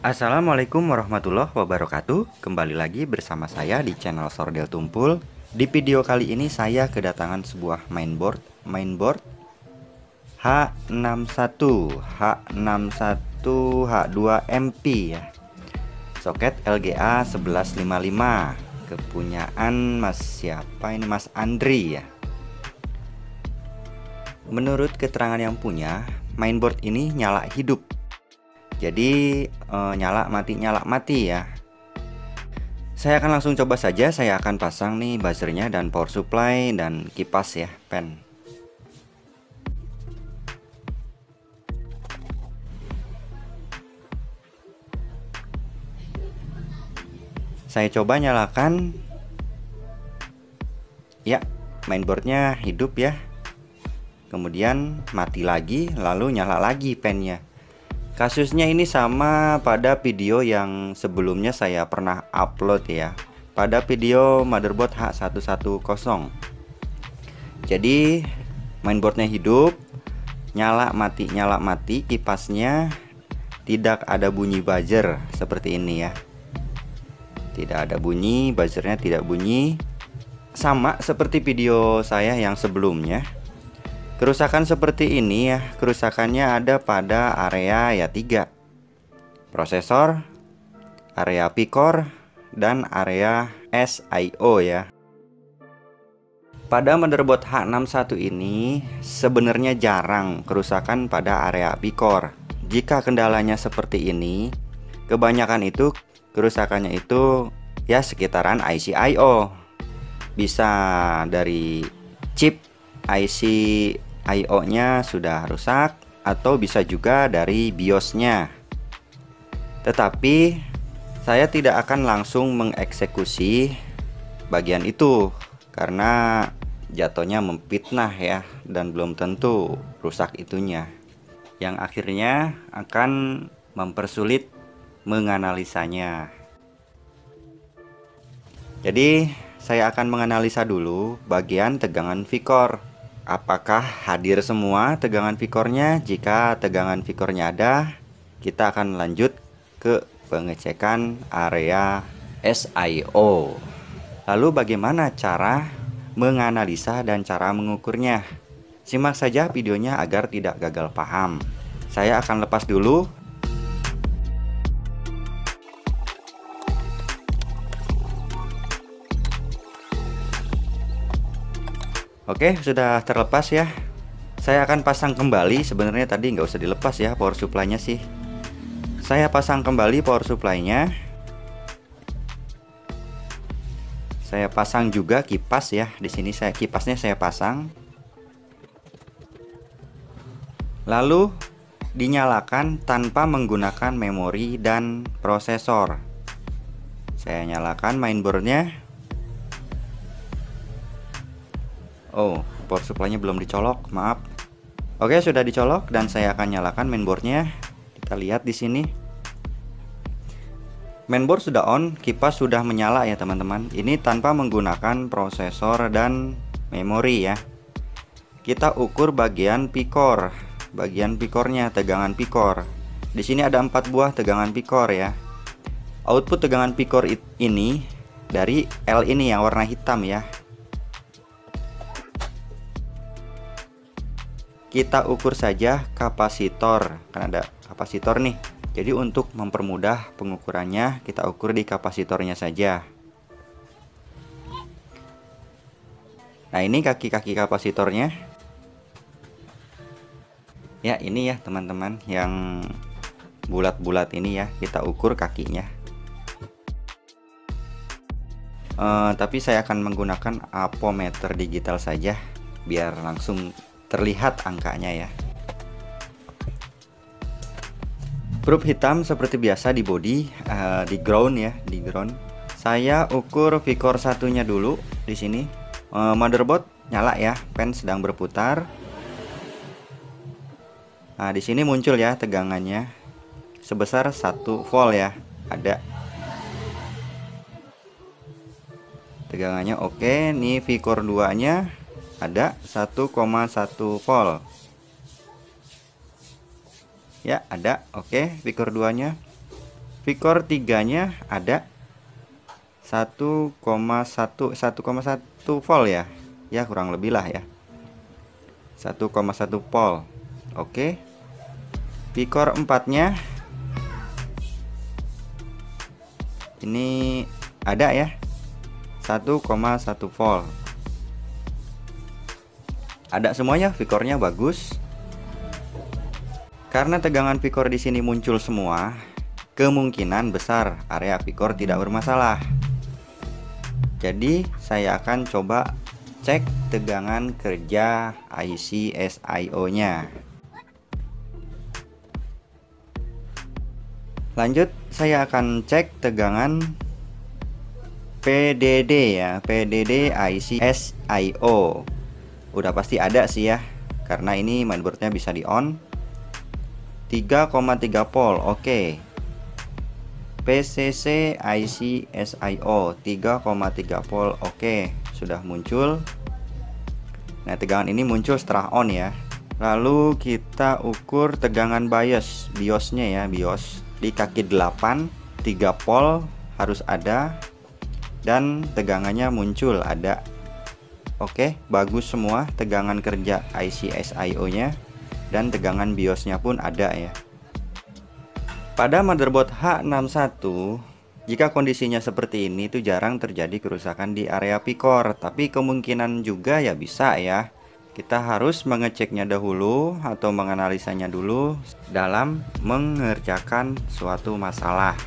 Assalamualaikum warahmatullahi wabarakatuh. Kembali lagi bersama saya di channel Sordel Tumpul. Di video kali ini saya kedatangan sebuah mainboard H61 H2MP ya. Soket LGA 1155. Kepunyaan Mas siapa ini? Mas Andri ya. Menurut keterangan yang punya, mainboard ini nyala hidup. Jadi nyala mati ya. Saya akan langsung coba saja. Saya akan pasang nih buzzernya dan power supply dan kipas ya, pen. Saya coba nyalakan. Ya, mainboardnya hidup ya. Kemudian mati lagi, lalu nyala lagi pennya. Kasusnya ini sama pada video yang sebelumnya saya pernah upload ya, pada video motherboard H110. Jadi mainboardnya hidup, nyala mati kipasnya, tidak ada bunyi buzzer seperti ini ya. Tidak ada bunyi, buzzernya tidak bunyi. Sama seperti video saya yang sebelumnya. Kerusakan seperti ini ya, kerusakannya ada pada area ya 3. Prosesor, area P-core, dan area SIO ya. Pada motherboard H61 ini sebenarnya jarang kerusakan pada area P-core. Jika kendalanya seperti ini, kebanyakan itu kerusakannya itu ya sekitaran IC IO. Bisa dari chip IC IO-nya sudah rusak, atau bisa juga dari BIOS-nya. Tetapi saya tidak akan langsung mengeksekusi bagian itu karena jatuhnya memfitnah ya, dan belum tentu rusak itunya, yang akhirnya akan mempersulit menganalisanya. Jadi saya akan menganalisa dulu bagian tegangan V-core. Apakah hadir semua tegangan V-core-nya? Jika tegangan V-core-nya ada, kita akan lanjut ke pengecekan area SIO. Lalu bagaimana cara menganalisa dan cara mengukurnya? Simak saja videonya agar tidak gagal paham. Saya akan lepas dulu. Oke, sudah terlepas ya. Saya akan pasang kembali. Sebenarnya tadi nggak usah dilepas ya power supply-nya sih. Saya pasang kembali power supply-nya. Saya pasang juga kipas ya. Di sini kipasnya saya pasang. Lalu dinyalakan tanpa menggunakan memori dan prosesor. Saya nyalakan mainboardnya. Oh, power supply-nya belum dicolok, maaf. Oke, sudah dicolok dan saya akan nyalakan mainboardnya. Kita lihat di sini. Mainboard sudah on, kipas sudah menyala ya teman-teman. Ini tanpa menggunakan prosesor dan memori ya. Kita ukur bagian P-core. Bagian P-core-nya, tegangan P-core. Di sini ada 4 buah tegangan P-core ya. Output tegangan P-core ini dari L ini yang warna hitam ya. Kita ukur saja kapasitor, kan ada kapasitor nih. Jadi untuk mempermudah pengukurannya, kita ukur di kapasitornya saja. Nah, ini kaki-kaki kapasitornya. Ya, ini ya teman-teman, yang bulat-bulat ini ya, kita ukur kakinya. Tapi saya akan menggunakan apometer digital saja, biar langsung terlihat angkanya ya. Probe hitam seperti biasa di body, di ground ya, di ground. Saya ukur V-core satunya dulu di sini. Motherboard nyala ya, pen sedang berputar. Nah, di sini muncul ya tegangannya sebesar 1 volt ya. Ada tegangannya oke. Nih V-core 2-nya ada 1,1 volt. Ya, ada. Oke, Vicor 2-nya. Vicor 3-nya ada 1,1 volt ya. Ya kurang lebih lah ya. 1,1 volt. Oke. Vicor 4-nya ini ada ya 1,1 volt. Ada semuanya, Vicornya bagus. Karena tegangan Vicor di sini muncul semua, kemungkinan besar area Vicor tidak bermasalah. Jadi saya akan coba cek tegangan kerja IC SIO-nya. Lanjut, saya akan cek tegangan PDD ya, PDD IC SIO. Udah pasti ada sih ya, karena ini mainboardnya bisa di on. 3,3 volt, oke. PCC IC SIO 3,3 volt, oke, sudah muncul. Nah, tegangan ini muncul setelah on ya. Lalu kita ukur tegangan BIOS-nya ya, BIOS di kaki 8, 3 volt harus ada, dan tegangannya muncul ada. Oke, bagus semua tegangan kerja IC SIO-nya, dan tegangan BIOS-nya pun ada ya. Pada motherboard H61, jika kondisinya seperti ini itu jarang terjadi kerusakan di area Vicor, tapi kemungkinan juga ya bisa ya. Kita harus mengeceknya dahulu atau menganalisanya dulu dalam mengerjakan suatu masalah.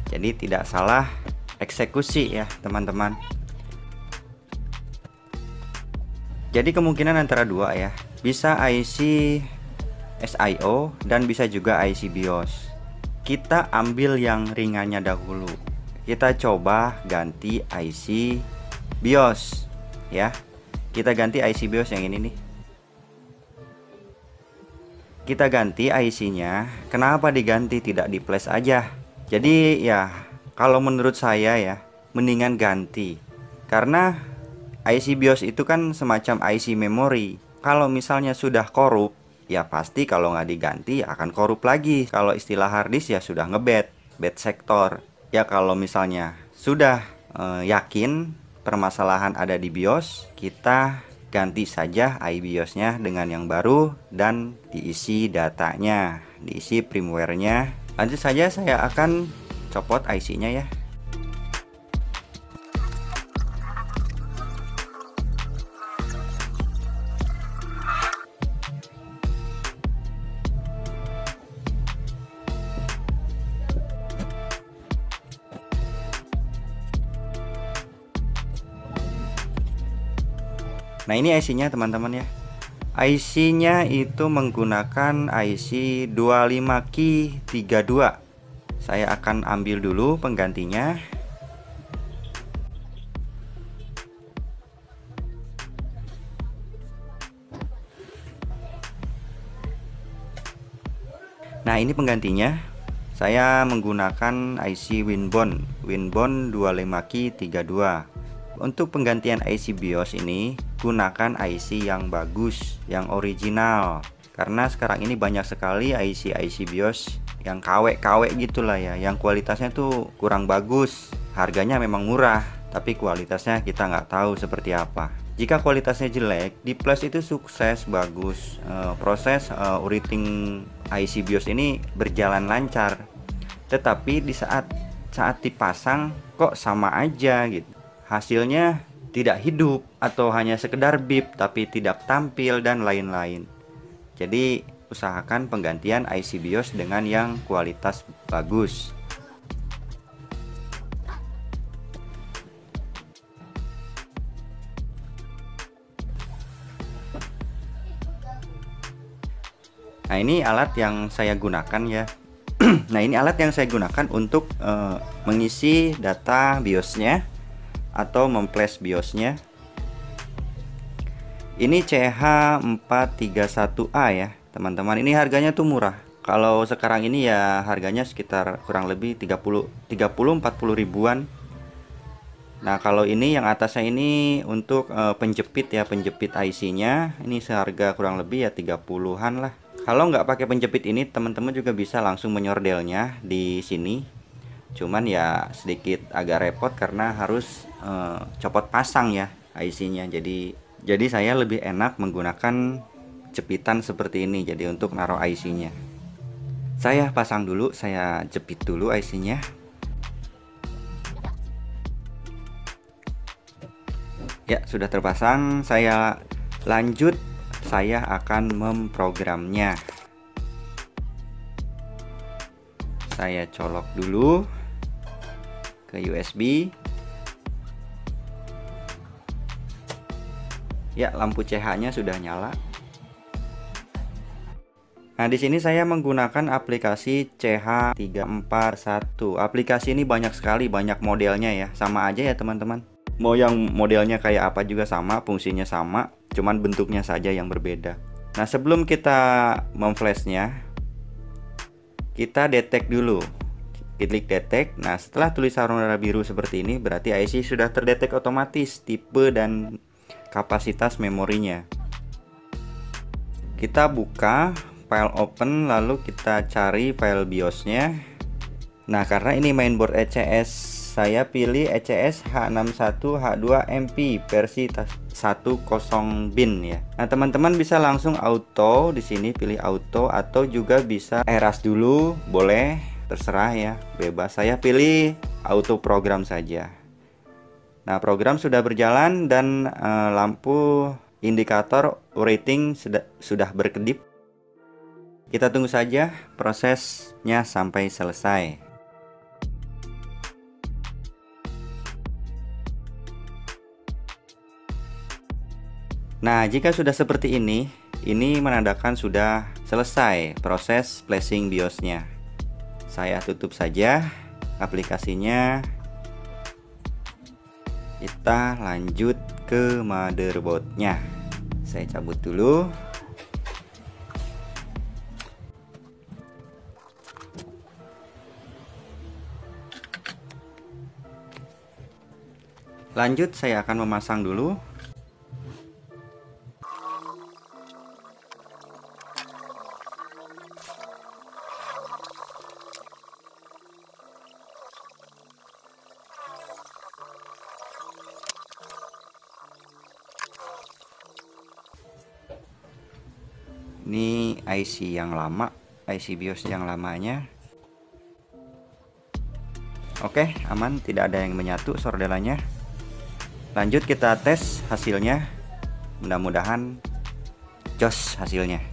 Jadi tidak salah eksekusi ya teman-teman. Jadi kemungkinan antara dua ya, bisa IC SIO dan bisa juga IC BIOS. Kita ambil yang ringannya dahulu. Kita coba ganti IC BIOS ya. Kita ganti IC BIOS yang ini nih. Kita ganti IC-nya. Kenapa diganti tidak di flash aja? Jadi ya, kalau menurut saya ya, mendingan ganti. Karena IC BIOS itu kan semacam IC memori. Kalau misalnya sudah korup, ya pasti kalau nggak diganti akan korup lagi. Kalau istilah harddisk ya sudah ngebed, bad sector. Ya kalau misalnya sudah yakin permasalahan ada di BIOS, kita ganti saja iBIOS-nya dengan yang baru dan diisi datanya, diisi firmware-nya. Lanjut saja, saya akan copot IC-nya ya. Nah, ini IC-nya teman-teman ya. IC-nya itu menggunakan IC 25Ki32. Saya akan ambil dulu penggantinya. Nah, ini penggantinya. Saya menggunakan IC Winbond 25Ki32. Untuk penggantian IC BIOS ini, gunakan IC yang bagus, yang original. Karena sekarang ini banyak sekali IC BIOS yang KW gitulah ya, yang kualitasnya tuh kurang bagus. Harganya memang murah, tapi kualitasnya kita nggak tahu seperti apa. Jika kualitasnya jelek, di flash itu sukses, bagus. Proses routing IC BIOS ini berjalan lancar. Tetapi di saat dipasang kok sama aja gitu. Hasilnya tidak hidup atau hanya sekedar bip tapi tidak tampil dan lain-lain. Jadi usahakan penggantian IC BIOS dengan yang kualitas bagus. Nah, ini alat yang saya gunakan ya. Nah, ini alat yang saya gunakan untuk mengisi data BIOS-nya atau memflash BIOS-nya. Ini CH431A ya teman-teman. Ini harganya tuh murah. Kalau sekarang ini ya harganya sekitar kurang lebih 30-40 ribuan. Nah, kalau ini yang atasnya ini untuk penjepit ya, penjepit IC-nya. Ini seharga kurang lebih ya 30-an lah. Kalau nggak pakai penjepit ini, teman-teman juga bisa langsung menyordelnya di sini. Cuman ya sedikit agak repot karena harus copot pasang ya IC-nya. Jadi saya lebih enak menggunakan jepitan seperti ini. Jadi untuk naruh IC-nya, saya pasang dulu, saya jepit dulu IC-nya. Ya, sudah terpasang. Saya lanjut, saya akan memprogramnya. Saya colok dulu ke USB. Ya, lampu CH-nya sudah nyala. Nah, di sini saya menggunakan aplikasi CH341. Aplikasi ini banyak sekali, banyak modelnya ya. Sama aja ya teman-teman. Mau yang modelnya kayak apa juga sama, fungsinya sama, cuman bentuknya saja yang berbeda. Nah, sebelum kita memflashnya, kita detect dulu. Klik detect. Nah, setelah tulisan warna biru seperti ini, berarti IC sudah terdetek otomatis tipe dan kapasitas memorinya. Kita buka file open, lalu kita cari file BIOS-nya. Nah, karena ini mainboard ECS, saya pilih ECS H61H2MP versi 10 bin ya. Nah, teman-teman bisa langsung auto di sini, pilih auto, atau juga bisa eras dulu, boleh, terserah ya, bebas. Saya pilih auto program saja. Nah, program sudah berjalan dan lampu indikator rating sudah berkedip. Kita tunggu saja prosesnya sampai selesai. Nah, jika sudah seperti ini menandakan sudah selesai proses flashing BIOS-nya. Saya tutup saja aplikasinya. Kita lanjut ke motherboard-nya. Saya cabut dulu. Lanjut, saya akan memasang dulu. Ini IC yang lama, IC BIOS yang lamanya. Oke, aman, tidak ada yang menyatu sordelannya. Lanjut kita tes hasilnya. Mudah-mudahan jos hasilnya.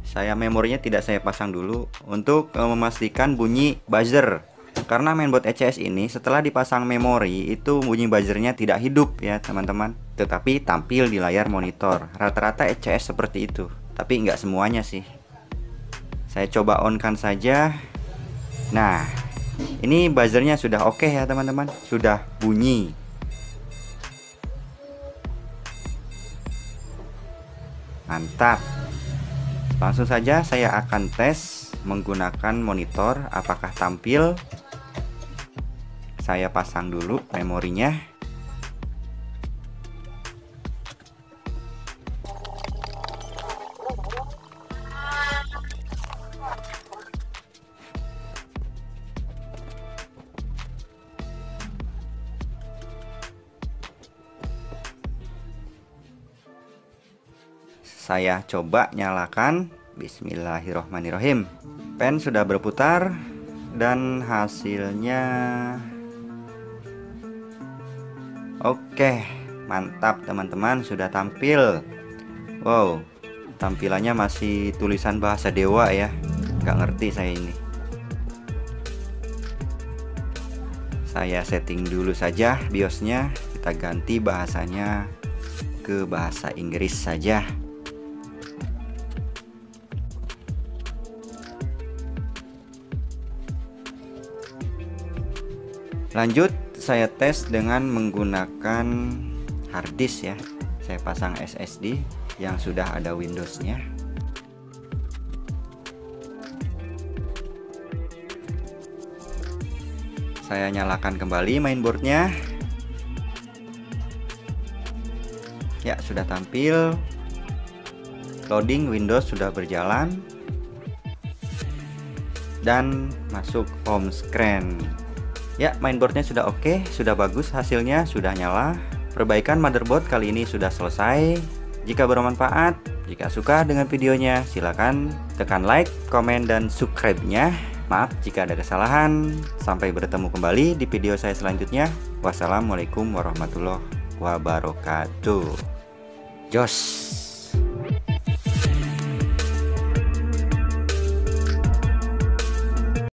Saya memorinya tidak saya pasang dulu untuk memastikan bunyi buzzer. Karena mainboard ECS ini setelah dipasang memori itu bunyi buzzernya tidak hidup ya teman-teman, tetapi tampil di layar monitor. Rata-rata ECS seperti itu, tapi nggak semuanya sih. Saya coba on-kan saja. Nah, ini buzzernya sudah oke ya teman-teman, sudah bunyi. Mantap. Langsung saja saya akan tes menggunakan monitor apakah tampil. Saya pasang dulu memorinya. Saya coba nyalakan. Bismillahirrohmanirrohim. Pen sudah berputar dan hasilnya oke, mantap teman-teman, sudah tampil. Wow, tampilannya masih tulisan bahasa dewa ya. Nggak ngerti saya ini. Saya setting dulu saja BIOS-nya. Kita ganti bahasanya ke bahasa Inggris saja. Lanjut, saya tes dengan menggunakan harddisk ya. Saya pasang SSD yang sudah ada Windows-nya. Saya nyalakan kembali mainboard-nya. Ya, sudah tampil. Loading Windows sudah berjalan. Dan masuk home screen. Ya, mainboardnya sudah oke, sudah bagus hasilnya, sudah nyala. Perbaikan motherboard kali ini sudah selesai. Jika bermanfaat, jika suka dengan videonya, silakan tekan like, komen, dan subscribe-nya. Maaf jika ada kesalahan. Sampai bertemu kembali di video saya selanjutnya. Wassalamualaikum warahmatullahi wabarakatuh. Jos.